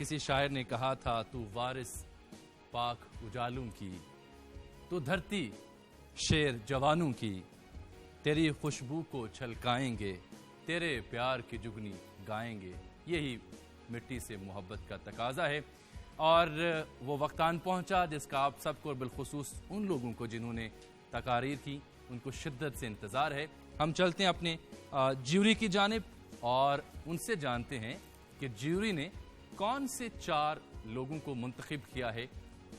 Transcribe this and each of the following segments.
کسی شاعر نے کہا تھا تو وارث پاک اجالوں کی، تو دھرتی شیر جوانوں کی، تیری خوشبو کو چھلکائیں گے، تیرے پیار کی جگنی گائیں گے۔ یہی مٹی سے محبت کا تقاضا ہے، اور وہ وقت آن پہنچا جس کا آپ سب کو اور بالخصوص ان لوگوں کو جنہوں نے تقاریر کی ان کو شدت سے انتظار ہے۔ ہم چلتے ہیں اپنے جیوری کی جانب اور ان سے جانتے ہیں کہ جیوری نے کون سے 4 لوگوں کو منتخب کیا ہے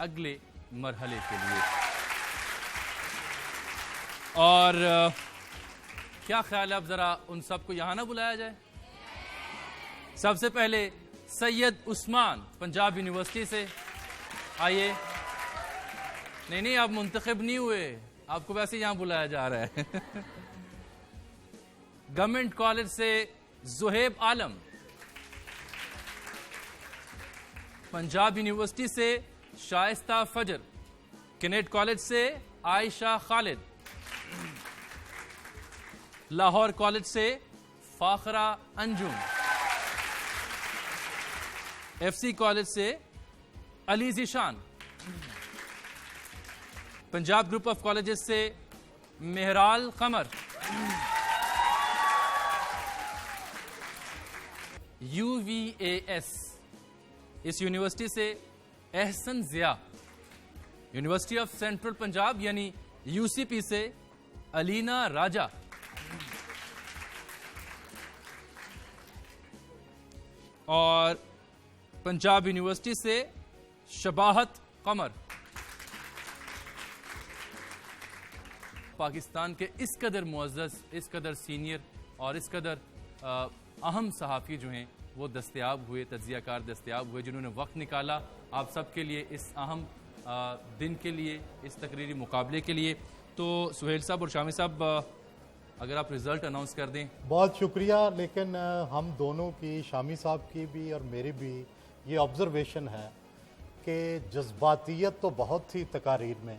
اگلے مرحلے کے لیے، اور کیا خیال ہے اب ذرا ان سب کو یہاں نہ بلایا جائے؟ سب سے پہلے سید عثمان پنجاب یونیورسٹی سے آئیے۔ نہیں آپ منتخب نہیں ہوئے، آپ کو ویسے یہاں بلایا جا رہا ہے۔ گورنمنٹ کالج سے زہیب عالم، پنجاب یونیورسٹی سے شائستہ فجر، کینیڈ کالج سے عائشہ خالد، لاہور کالج سے فاخرہ انجم، ایف سی کالج سے Ali Zeeshan, Punjab group of colleges سے Mehral Qamar, U V A S اس یونیورسٹی سے Ahsan Zia, university of central Punjab یعنی یو سی پی سے علینا راجہ، اور پنجاب یونیورسٹی سے شباہت قمر۔ پاکستان کے اس قدر معزز، اس قدر سینئر اور اس قدر اہم صحافی جو ہیں وہ دستیاب ہوئے، تجزیہ کار دستیاب ہوئے، جنہوں نے وقت نکالا آپ سب کے لیے، اس اہم دن کے لیے، اس تقریری مقابلے کے لیے۔ تو سہیل صاحب اور شامی صاحب اگر آپ رزلٹ اناؤنس کر دیں۔ بہت شکریہ، لیکن ہم دونوں کی، شامی صاحب کی بھی اور میری بھی یہ آبزرویشن ہے کہ جذباتیت تو بہت تھی تقاریر میں،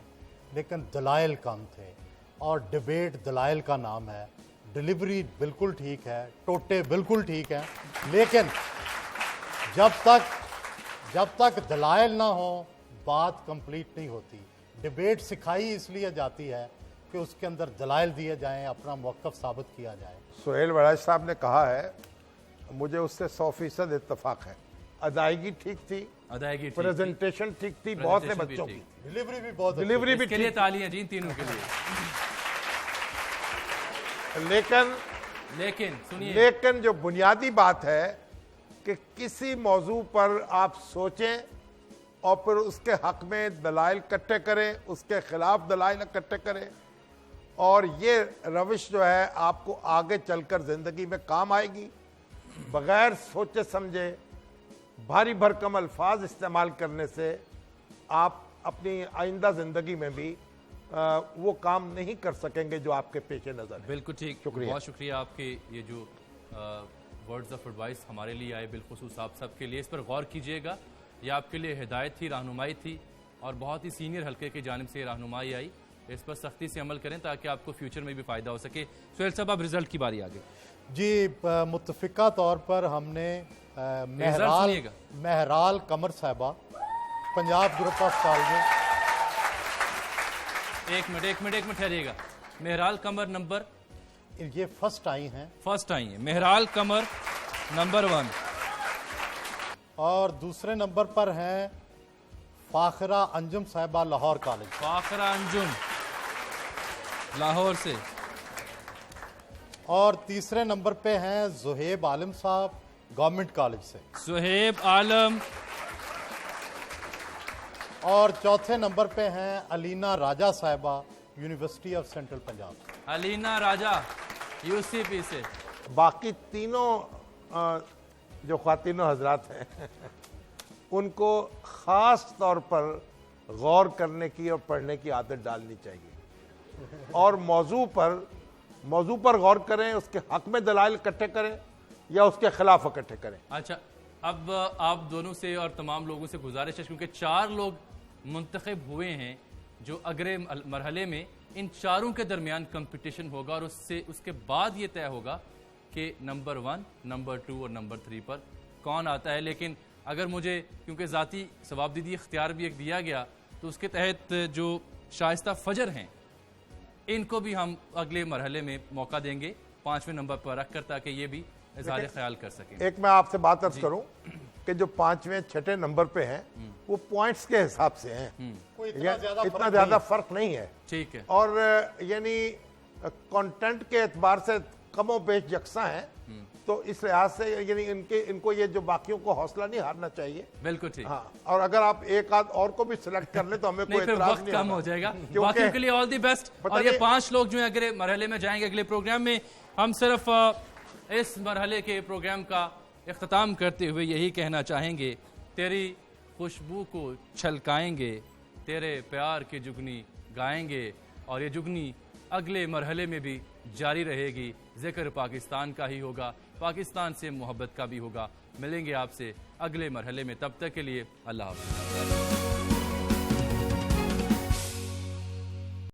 لیکن دلائل کم تھے، اور ڈیبیٹ دلائل کا نام ہے۔ ڈیلیوری بالکل ٹھیک ہے، ٹوٹے بالکل ٹھیک ہیں، لیکن جب تک دلائل نہ ہوں بات کمپلیٹ نہیں ہوتی۔ ڈیبیٹ سکھائی اس لیے جاتی ہے کہ اس کے اندر دلائل دیے جائیں، اپنا موقف ثابت کیا جائے۔ سہیل وڑاج صاحب نے کہا ہے، مجھے اس سے 100% اتفاق ہے۔ ادائیگی ٹھیک تھی، ادائیگی پریزنٹیشن ٹھیک تھی، بہت سے بچوں کی ڈیلیوری بھی بہت ڈیلیوری بھی کے لیے تالیاں جی تینوں کے لیے۔ لیکن جو بنیادی بات ہے کہ کسی موضوع پر آپ سوچیں اور پھر اس کے حق میں دلائل اکٹھے کریں، اس کے خلاف دلائل اکٹھے کریں، اور یہ روش جو ہے آپ کو آگے چل کر زندگی میں کام آئے گی۔ بغیر سوچے سمجھے بھاری بھرکم الفاظ استعمال کرنے سے آپ اپنی آئندہ زندگی میں بھی وہ کام نہیں کر سکیں گے جو آپ کے پیش نظر ہے۔ بالکل ٹھیک، شکریہ، بہت شکریہ آپ کے یہ جو ورڈز آف ایڈوائس ہمارے لیے آئے، بالخصوص آپ سب کے لیے، اس پر غور کیجئے گا۔ یہ آپ کے لیے ہدایت تھی، رہنمائی تھی، اور بہت ہی سینئر حلقے کی جانب سے رہنمائی آئی۔ اس پر سختی سے عمل کریں تاکہ آپ کو فیوچر میں بھی فائدہ ہو سکے۔ سہیل صاحب اب رزلٹ کی باری آگے۔ جی، متفقہ طور پر ہم نے مہرال قمر صاحبہ، پنجاب گروپ آف کالجز۔ ایک منٹ ٹھہریے گا۔ مہرال قمر نمبر، یہ فرسٹ آئی ہیں، مہرال قمر نمبر 1، اور دوسرے نمبر پر ہیں فاخرہ انجم صاحبہ، لاہور کالج۔ فاخرہ انجم لاہور سے، اور تیسرے نمبر پہ ہیں زہیب عالم صاحب، گورنمنٹ کالج سے۔ زہیب عالم، اور چوتھے نمبر پہ ہیں علینا راجہ صاحبہ، یونیورسٹی آف سینٹرل پنجاب۔ علینا راجہ یو سی پی سے۔ باقی تینوں جو خواتینوں حضرات ہیں ان کو خاص طور پر غور کرنے کی اور پڑھنے کی عادت ڈالنی چاہیے، اور موضوع پر غور کریں، اس کے حق میں دلائل اکٹھے کریں یا اس کے خلاف اکٹھے کریں۔ اچھا، اب آپ دونوں سے اور تمام لوگوں سے گزارش ہے، کیونکہ 4 لوگ منتخب ہوئے ہیں جو اگلے مرحلے میں ان چاروں کے درمیان کمپٹیشن ہوگا، اور اس کے بعد یہ طے ہوگا کہ نمبر 1، نمبر 2 اور نمبر 3 پر کون آتا ہے۔ لیکن اگر مجھے کیونکہ ذاتی ثواب دیدی اختیار بھی ایک دیا گیا تو اس کے تحت جو شائستہ فجر ہیں ان کو بھی ہم اگلے مرحلے میں موقع دیں گے 5ویں نمبر پر رکھ کر تاکہ یہ بھی اظہار خیال کر سکیں. ایک میں آپ سے بات عرض کروں کہ جو 5ویں 6ٹھے نمبر پہ ہیں وہ پوائنٹس کے حساب سے ہیں, اتنا زیادہ فرق نہیں ہے. ٹھیک ہے. اور یعنی کنٹینٹ کے اعتبار سے کم و بیش یکساں ہیں, تو اس لحاظ سے یعنی ان کو یہ جو باقیوں کو حوصلہ نہیں ہارنا چاہیے. بالکل ٹھیک. ہاں, اور اگر آپ ایک آدھ اور کو بھی سلیکٹ کر لیں تو ہمیں کوئی اعتراض وقت نہیں کم ہو جائے گا. باقیوں کے لیے آل دی بیسٹ. اور یہ 5 لوگ جو ہیں اگلے مرحلے میں جائیں گے. اگلے پروگرام میں ہم صرف اس مرحلے کے پروگرام کا اختتام کرتے ہوئے یہی کہنا چاہیں گے, تیری خوشبو کو چھلکائیں گے, تیرے پیار کی جگنی گائیں گے, اور یہ جگنی اگلے مرحلے میں بھی جاری رہے گی. ذکر پاکستان کا ہی ہوگا, پاکستان سے محبت کا بھی ہوگا. ملیں گے آپ سے اگلے مرحلے میں, تب تک کے لیے اللہ حافظ.